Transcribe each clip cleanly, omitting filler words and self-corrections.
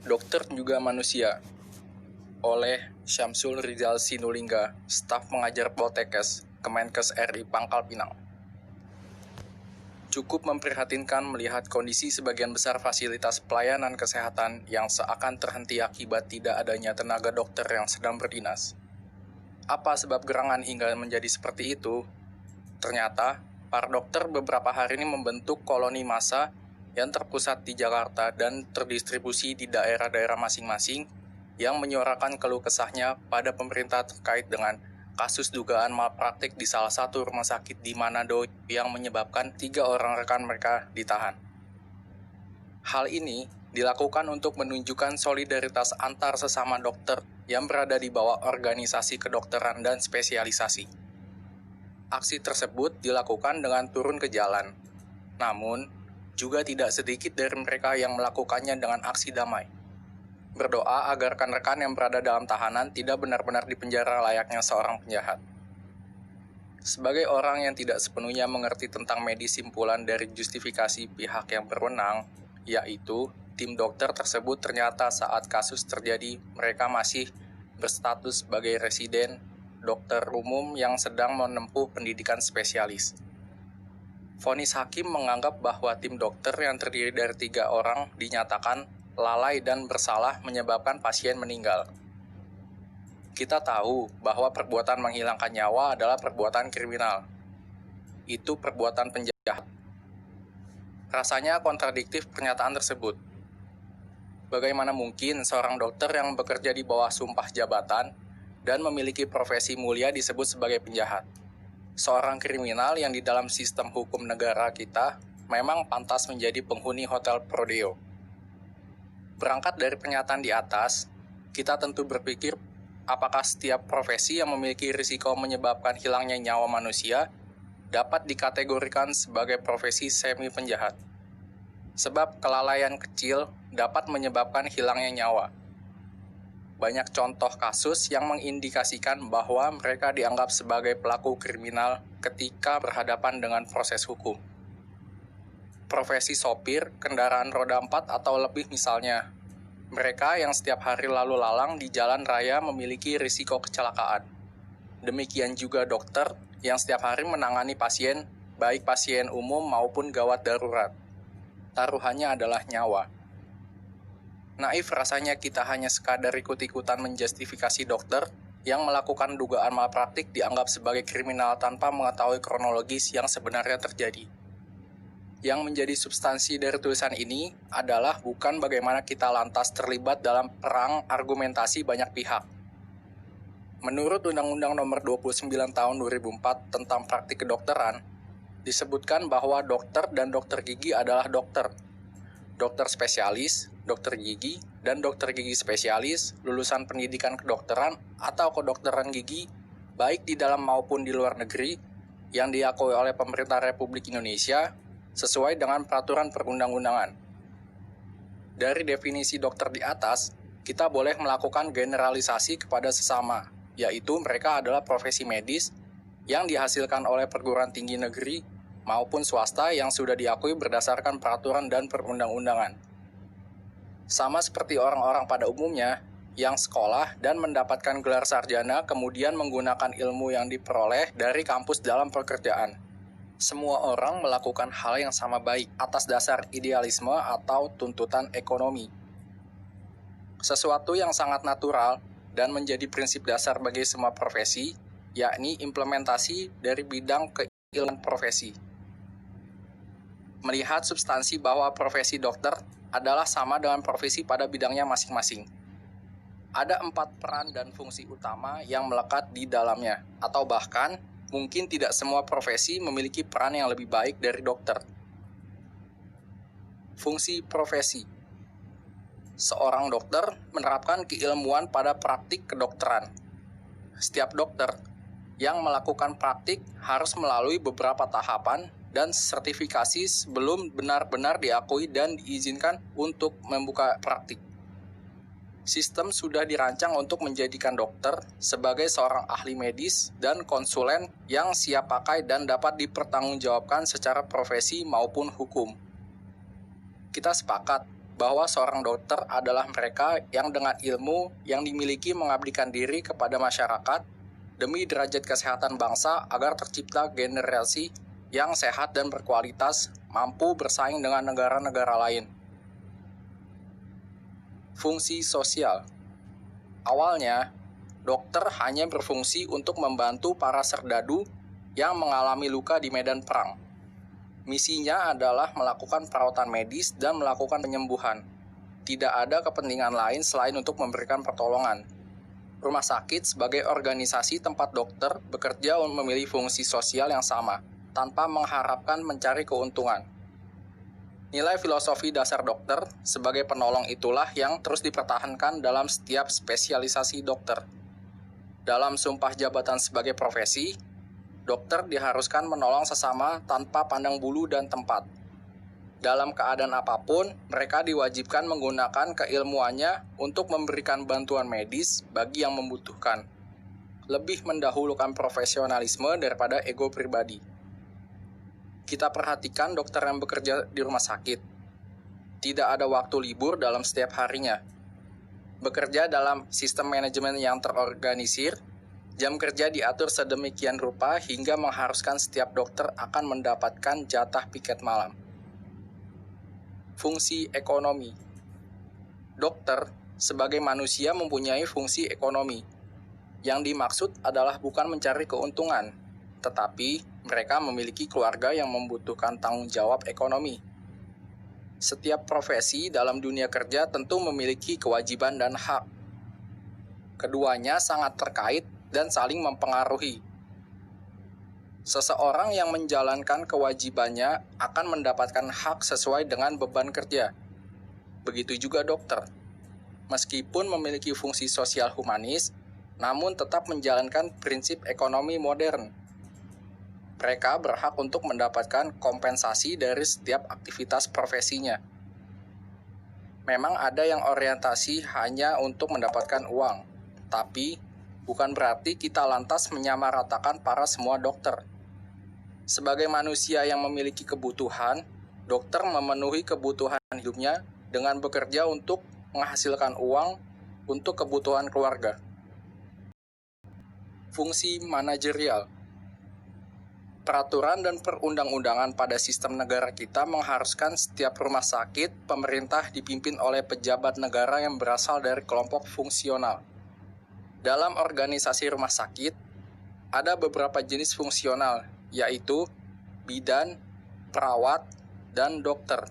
Dokter juga manusia, oleh Syamsul Rizal Sinulinga, staf pengajar Poltekkes, Kemenkes RI Pangkal Pinang. Cukup memprihatinkan melihat kondisi sebagian besar fasilitas pelayanan kesehatan yang seakan terhenti akibat tidak adanya tenaga dokter yang sedang berdinas. Apa sebab gerangan hingga menjadi seperti itu? Ternyata, para dokter beberapa hari ini membentuk koloni massa yang terpusat di Jakarta dan terdistribusi di daerah-daerah masing-masing yang menyuarakan keluh kesahnya pada pemerintah terkait dengan kasus dugaan malpraktik di salah satu rumah sakit di Manado yang menyebabkan 3 orang rekan mereka ditahan. Hal ini dilakukan untuk menunjukkan solidaritas antar sesama dokter yang berada di bawah organisasi kedokteran dan spesialisasi. Aksi tersebut dilakukan dengan turun ke jalan. Namun, juga tidak sedikit dari mereka yang melakukannya dengan aksi damai. Berdoa agar rekan-rekan yang berada dalam tahanan tidak benar-benar dipenjara layaknya seorang penjahat. Sebagai orang yang tidak sepenuhnya mengerti tentang medis, simpulan dari justifikasi pihak yang berwenang, yaitu tim dokter tersebut ternyata saat kasus terjadi mereka masih berstatus sebagai residen dokter umum yang sedang menempuh pendidikan spesialis. Vonis hakim menganggap bahwa tim dokter yang terdiri dari 3 orang dinyatakan lalai dan bersalah menyebabkan pasien meninggal. Kita tahu bahwa perbuatan menghilangkan nyawa adalah perbuatan kriminal. Itu perbuatan penjahat. Rasanya kontradiktif pernyataan tersebut. Bagaimana mungkin seorang dokter yang bekerja di bawah sumpah jabatan dan memiliki profesi mulia disebut sebagai penjahat? Seorang kriminal yang di dalam sistem hukum negara kita memang pantas menjadi penghuni hotel Prodeo. Berangkat dari pernyataan di atas, kita tentu berpikir apakah setiap profesi yang memiliki risiko menyebabkan hilangnya nyawa manusia dapat dikategorikan sebagai profesi semi-penjahat. Sebab kelalaian kecil dapat menyebabkan hilangnya nyawa. Banyak contoh kasus yang mengindikasikan bahwa mereka dianggap sebagai pelaku kriminal ketika berhadapan dengan proses hukum. Profesi sopir, kendaraan roda 4 atau lebih misalnya. Mereka yang setiap hari lalu lalang di jalan raya memiliki risiko kecelakaan. Demikian juga dokter yang setiap hari menangani pasien, baik pasien umum maupun gawat darurat. Taruhannya adalah nyawa. Naif rasanya kita hanya sekadar ikut-ikutan menjustifikasi dokter yang melakukan dugaan malpraktik dianggap sebagai kriminal tanpa mengetahui kronologis yang sebenarnya terjadi. Yang menjadi substansi dari tulisan ini adalah bukan bagaimana kita lantas terlibat dalam perang argumentasi banyak pihak. Menurut Undang-Undang Nomor 29 Tahun 2004 tentang Praktik Kedokteran, disebutkan bahwa dokter dan dokter gigi adalah dokter spesialis, dokter gigi, dan dokter gigi spesialis lulusan pendidikan kedokteran atau kedokteran gigi baik di dalam maupun di luar negeri yang diakui oleh pemerintah Republik Indonesia sesuai dengan peraturan perundang-undangan. Dari definisi dokter di atas, kita boleh melakukan generalisasi kepada sesama, yaitu mereka adalah profesi medis yang dihasilkan oleh perguruan tinggi negeri maupun swasta yang sudah diakui berdasarkan peraturan dan perundang-undangan. Sama seperti orang-orang pada umumnya yang sekolah dan mendapatkan gelar sarjana kemudian menggunakan ilmu yang diperoleh dari kampus dalam pekerjaan. Semua orang melakukan hal yang sama baik atas dasar idealisme atau tuntutan ekonomi. Sesuatu yang sangat natural dan menjadi prinsip dasar bagi semua profesi, yakni implementasi dari bidang keilmuan profesi. Melihat substansi bahwa profesi dokter adalah sama dengan profesi pada bidangnya masing-masing. Ada 4 peran dan fungsi utama yang melekat di dalamnya, atau bahkan mungkin tidak semua profesi memiliki peran yang lebih baik dari dokter. Fungsi profesi. Seorang dokter menerapkan keilmuan pada praktik kedokteran. Setiap dokter yang melakukan praktik harus melalui beberapa tahapan dan sertifikasi sebelum benar-benar diakui dan diizinkan untuk membuka praktik. Sistem sudah dirancang untuk menjadikan dokter sebagai seorang ahli medis dan konsulen yang siap pakai dan dapat dipertanggungjawabkan secara profesi maupun hukum. Kita sepakat bahwa seorang dokter adalah mereka yang dengan ilmu yang dimiliki mengabdikan diri kepada masyarakat demi derajat kesehatan bangsa agar tercipta generasi yang sehat dan berkualitas, mampu bersaing dengan negara-negara lain. Fungsi sosial. Awalnya, dokter hanya berfungsi untuk membantu para serdadu yang mengalami luka di medan perang. Misinya adalah melakukan perawatan medis dan melakukan penyembuhan. Tidak ada kepentingan lain selain untuk memberikan pertolongan. Rumah sakit sebagai organisasi tempat dokter bekerja memiliki fungsi sosial yang sama, tanpa mengharapkan mencari keuntungan. Nilai filosofi dasar dokter sebagai penolong itulah yang terus dipertahankan dalam setiap spesialisasi dokter. Dalam sumpah jabatan sebagai profesi, dokter diharuskan menolong sesama tanpa pandang bulu dan tempat. Dalam keadaan apapun, mereka diwajibkan menggunakan keilmuannya untuk memberikan bantuan medis bagi yang membutuhkan. Lebih mendahulukan profesionalisme daripada ego pribadi. Kita perhatikan dokter yang bekerja di rumah sakit. Tidak ada waktu libur dalam setiap harinya. Bekerja dalam sistem manajemen yang terorganisir, jam kerja diatur sedemikian rupa hingga mengharuskan setiap dokter akan mendapatkan jatah piket malam. Fungsi ekonomi. Dokter sebagai manusia mempunyai fungsi ekonomi. Yang dimaksud adalah bukan mencari keuntungan, tetapi mereka memiliki keluarga yang membutuhkan tanggung jawab ekonomi. Setiap profesi dalam dunia kerja tentu memiliki kewajiban dan hak. Keduanya sangat terkait dan saling mempengaruhi. Seseorang yang menjalankan kewajibannya akan mendapatkan hak sesuai dengan beban kerja. Begitu juga dokter. Meskipun memiliki fungsi sosial humanis, namun tetap menjalankan prinsip ekonomi modern. Mereka berhak untuk mendapatkan kompensasi dari setiap aktivitas profesinya. Memang ada yang orientasi hanya untuk mendapatkan uang, tapi bukan berarti kita lantas menyamaratakan para semua dokter. Sebagai manusia yang memiliki kebutuhan, dokter memenuhi kebutuhan hidupnya dengan bekerja untuk menghasilkan uang untuk kebutuhan keluarga. Fungsi manajerial. Peraturan dan perundang-undangan pada sistem negara kita mengharuskan setiap rumah sakit pemerintah dipimpin oleh pejabat negara yang berasal dari kelompok fungsional. Dalam organisasi rumah sakit, ada beberapa jenis fungsional, yaitu bidan, perawat, dan dokter.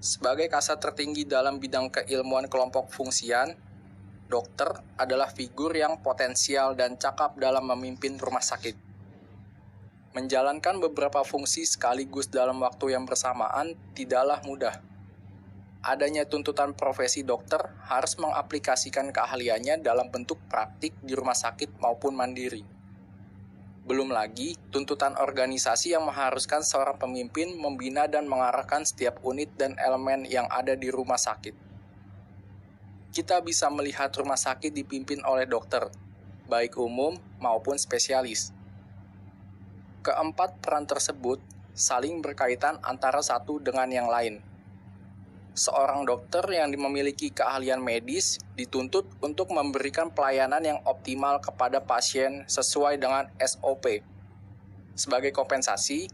Sebagai kasat tertinggi dalam bidang keilmuan kelompok fungsian, dokter adalah figur yang potensial dan cakap dalam memimpin rumah sakit. Menjalankan beberapa fungsi sekaligus dalam waktu yang bersamaan tidaklah mudah. Adanya tuntutan profesi dokter harus mengaplikasikan keahliannya dalam bentuk praktik di rumah sakit maupun mandiri. Belum lagi, tuntutan organisasi yang mengharuskan seorang pemimpin membina dan mengarahkan setiap unit dan elemen yang ada di rumah sakit. Kita bisa melihat rumah sakit dipimpin oleh dokter, baik umum maupun spesialis. Keempat peran tersebut saling berkaitan antara satu dengan yang lain. Seorang dokter yang memiliki keahlian medis dituntut untuk memberikan pelayanan yang optimal kepada pasien sesuai dengan SOP. Sebagai kompensasi,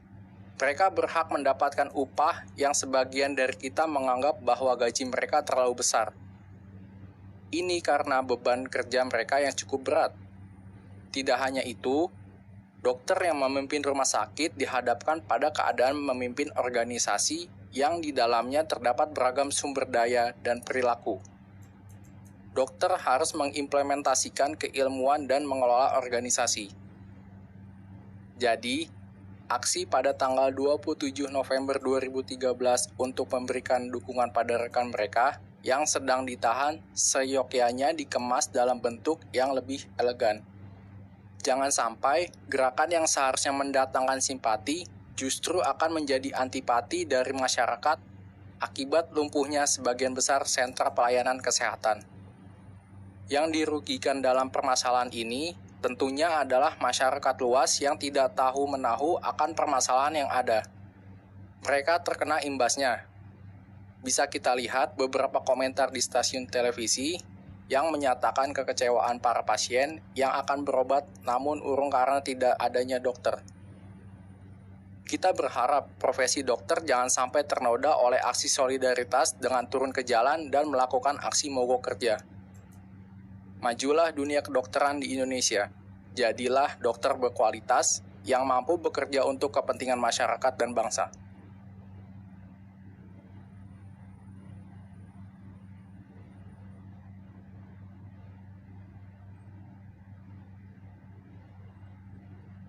mereka berhak mendapatkan upah yang sebagian dari kita menganggap bahwa gaji mereka terlalu besar. Ini karena beban kerja mereka yang cukup berat. Tidak hanya itu, dokter yang memimpin rumah sakit dihadapkan pada keadaan memimpin organisasi yang di dalamnya terdapat beragam sumber daya dan perilaku. Dokter harus mengimplementasikan keilmuan dan mengelola organisasi. Jadi, aksi pada tanggal 27 November 2013 untuk memberikan dukungan pada rekan mereka yang sedang ditahan seyogyanya dikemas dalam bentuk yang lebih elegan. Jangan sampai gerakan yang seharusnya mendatangkan simpati justru akan menjadi antipati dari masyarakat akibat lumpuhnya sebagian besar sentra pelayanan kesehatan. Yang dirugikan dalam permasalahan ini tentunya adalah masyarakat luas yang tidak tahu-menahu akan permasalahan yang ada. Mereka terkena imbasnya. bisa kita lihat beberapa komentar di stasiun televisi yang menyatakan kekecewaan para pasien yang akan berobat namun urung karena tidak adanya dokter. Kita berharap profesi dokter jangan sampai ternoda oleh aksi solidaritas dengan turun ke jalan dan melakukan aksi mogok kerja. Majulah dunia kedokteran di Indonesia. Jadilah dokter berkualitas yang mampu bekerja untuk kepentingan masyarakat dan bangsa.